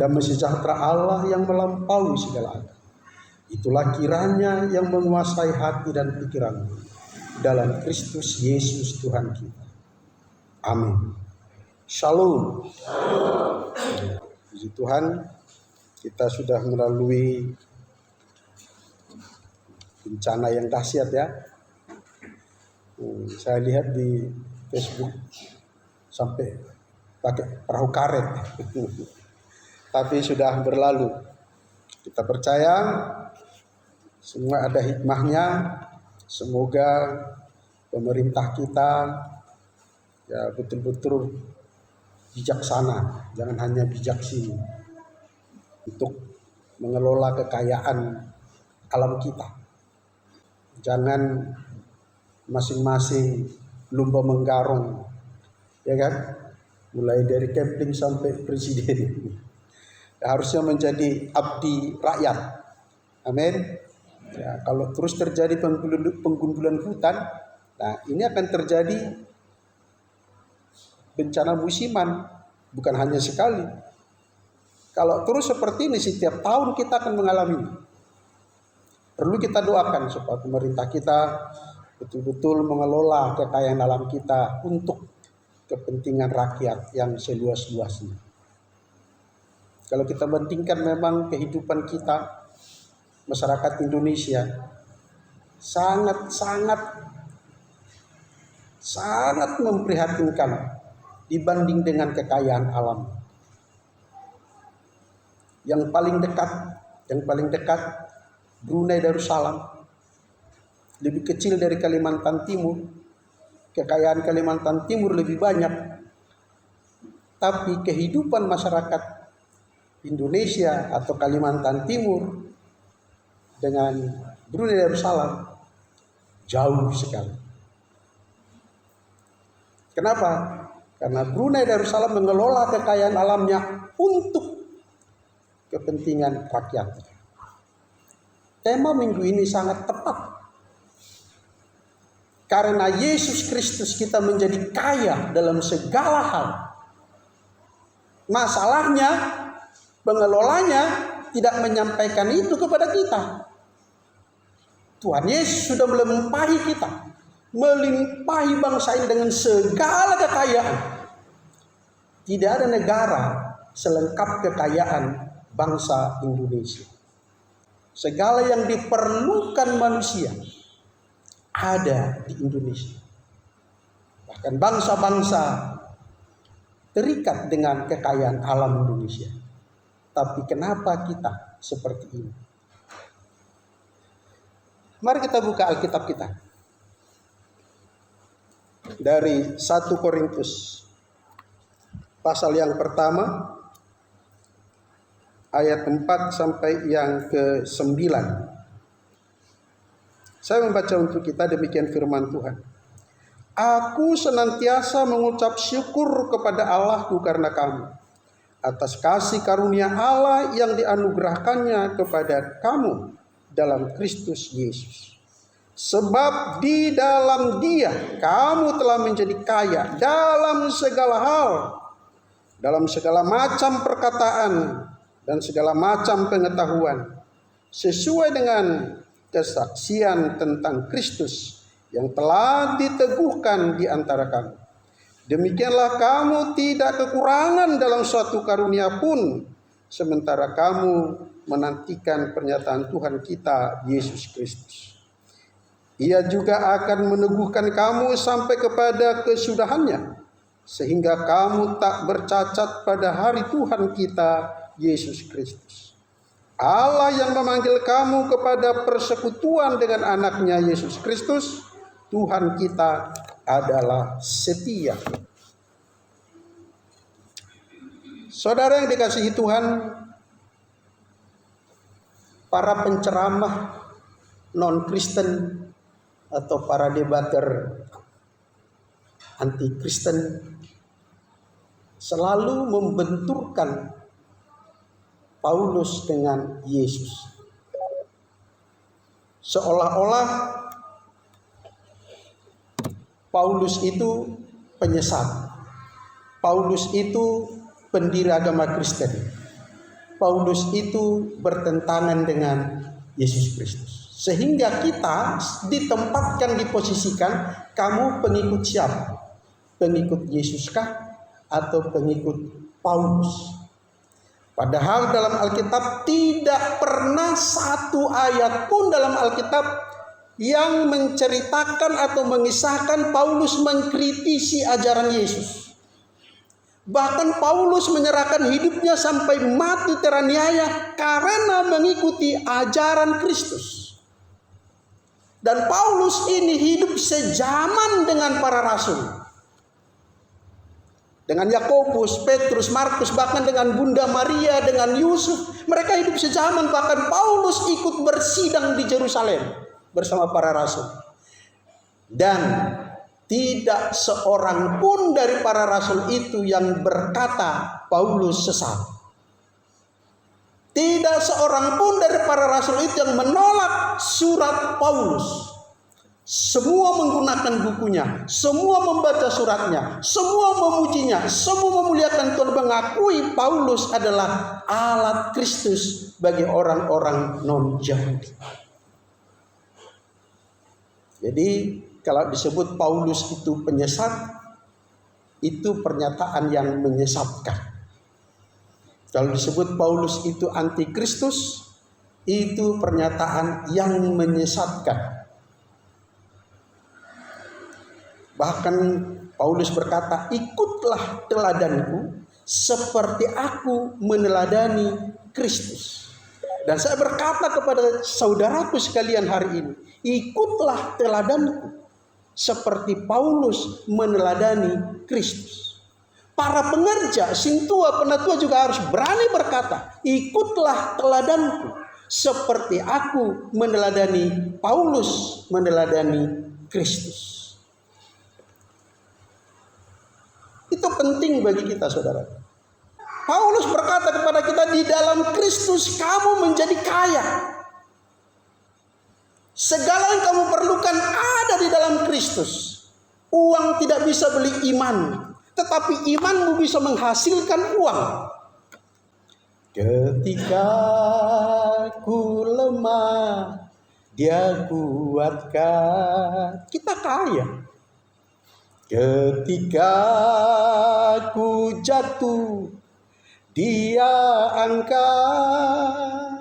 damai sejahtera Allah yang melampaui segala akal. Itulah kiranya yang menguasai hati dan pikiranmu dalam Kristus Yesus Tuhan kita. Amin. Shalom. Puji Tuhan, kita sudah melalui bencana yang dahsyat ya. Saya lihat di Facebook sampai pakai perahu karet. Tapi sudah berlalu. Kita percaya semua ada hikmahnya. Semoga pemerintah kita ya betul-betul bijaksana, jangan hanya bijaksini untuk mengelola kekayaan alam kita. Jangan masing-masing lumba menggarong, ya kan? Mulai dari Kepling sampai presiden. Harusnya menjadi abdi rakyat. Amin. Ya, kalau terus terjadi penggundulan hutan, nah ini akan terjadi bencana musiman, bukan hanya sekali. Kalau terus seperti ini setiap tahun kita akan mengalami. Perlu kita doakan supaya pemerintah kita betul-betul mengelola kekayaan alam kita untuk kepentingan rakyat yang seluas-luasnya. Kalau kita bandingkan memang kehidupan kita, masyarakat Indonesia sangat memprihatinkan dibanding dengan kekayaan alam. Yang paling dekat Brunei Darussalam, lebih kecil dari Kalimantan Timur. Kekayaan Kalimantan Timur lebih banyak, tapi kehidupan masyarakat Indonesia atau Kalimantan Timur dengan Brunei Darussalam jauh sekali. Kenapa? Karena Brunei Darussalam mengelola kekayaan alamnya untuk kepentingan rakyat. Tema minggu ini sangat tepat. Karena Yesus Kristus kita menjadi kaya dalam segala hal. Masalahnya pengelolanya tidak menyampaikan itu kepada kita. Tuhan Yesus sudah melimpahi kita, melimpahi bangsa ini dengan segala kekayaan. Tidak ada negara selengkap kekayaan bangsa Indonesia. Segala yang diperlukan manusia ada di Indonesia. Bahkan bangsa-bangsa terikat dengan kekayaan alam Indonesia. Tapi kenapa kita seperti ini? Mari kita buka Alkitab kita. Dari 1 Korintus pasal yang pertama ayat 4 sampai yang ke-9. Saya membaca untuk kita, demikian firman Tuhan. Aku senantiasa mengucap syukur kepada Allahku karena kamu, atas kasih karunia Allah yang dianugerahkannya kepada kamu dalam Kristus Yesus. Sebab di dalam Dia kamu telah menjadi kaya dalam segala hal, dalam segala macam perkataan dan segala macam pengetahuan, sesuai dengan kesaksian tentang Kristus yang telah diteguhkan di antara kamu. Demikianlah kamu tidak kekurangan dalam suatu karunia pun, sementara kamu menantikan pernyataan Tuhan kita Yesus Kristus. Ia juga akan meneguhkan kamu sampai kepada kesudahannya, sehingga kamu tak bercacat pada hari Tuhan kita Yesus Kristus. Allah yang memanggil kamu kepada persekutuan dengan anaknya Yesus Kristus, Tuhan kita adalah setia. Saudara yang dikasihi Tuhan, para penceramah non-Kristen atau para debater anti-Kristen selalu membenturkan Paulus dengan Yesus. Seolah-olah Paulus itu penyesat. Paulus itu pendiri agama Kristen. Paulus itu bertentangan dengan Yesus Kristus. Sehingga kita ditempatkan, diposisikan, kamu pengikut siapa? Pengikut Yesuskah atau pengikut Paulus? Padahal dalam Alkitab tidak pernah satu ayat pun dalam Alkitab yang menceritakan atau mengisahkan Paulus mengkritisi ajaran Yesus. Bahkan Paulus menyerahkan hidupnya sampai mati teraniaya karena mengikuti ajaran Kristus. Dan Paulus ini hidup sejaman dengan para rasul. Dengan Yakobus, Petrus, Markus, bahkan dengan Bunda Maria, dengan Yusuf. Mereka hidup sejaman, bahkan Paulus ikut bersidang di Yerusalem bersama para rasul. Dan tidak seorang pun dari para rasul itu yang berkata Paulus sesat. Tidak seorang pun dari para rasul itu yang menolak surat Paulus. Semua menggunakan bukunya, semua membaca suratnya, semua memujinya, semua memuliakan Tuhan, mengakui Paulus adalah alat Kristus bagi orang-orang non-Yahudi. Jadi kalau disebut Paulus itu penyesat, itu pernyataan yang menyesatkan. Kalau disebut Paulus itu antikristus, itu pernyataan yang menyesatkan. Bahkan Paulus berkata, ikutlah teladanku seperti aku meneladani Kristus. Dan saya berkata kepada saudaraku sekalian hari ini, ikutlah teladanku seperti Paulus meneladani Kristus. Para pengerja, sintua, penatua juga harus berani berkata, ikutlah teladanku seperti aku meneladani Paulus, meneladani Kristus. Itu penting bagi kita, saudara. Paulus berkata kepada kita, di dalam Kristus kamu menjadi kaya. Segala yang kamu perlukan ada di dalam Kristus. Uang tidak bisa beli iman, tetapi imanmu bisa menghasilkan uang. Ketika ku lemah, Dia kuatkan. Kita kaya. Ketika ku jatuh, Dia angkat.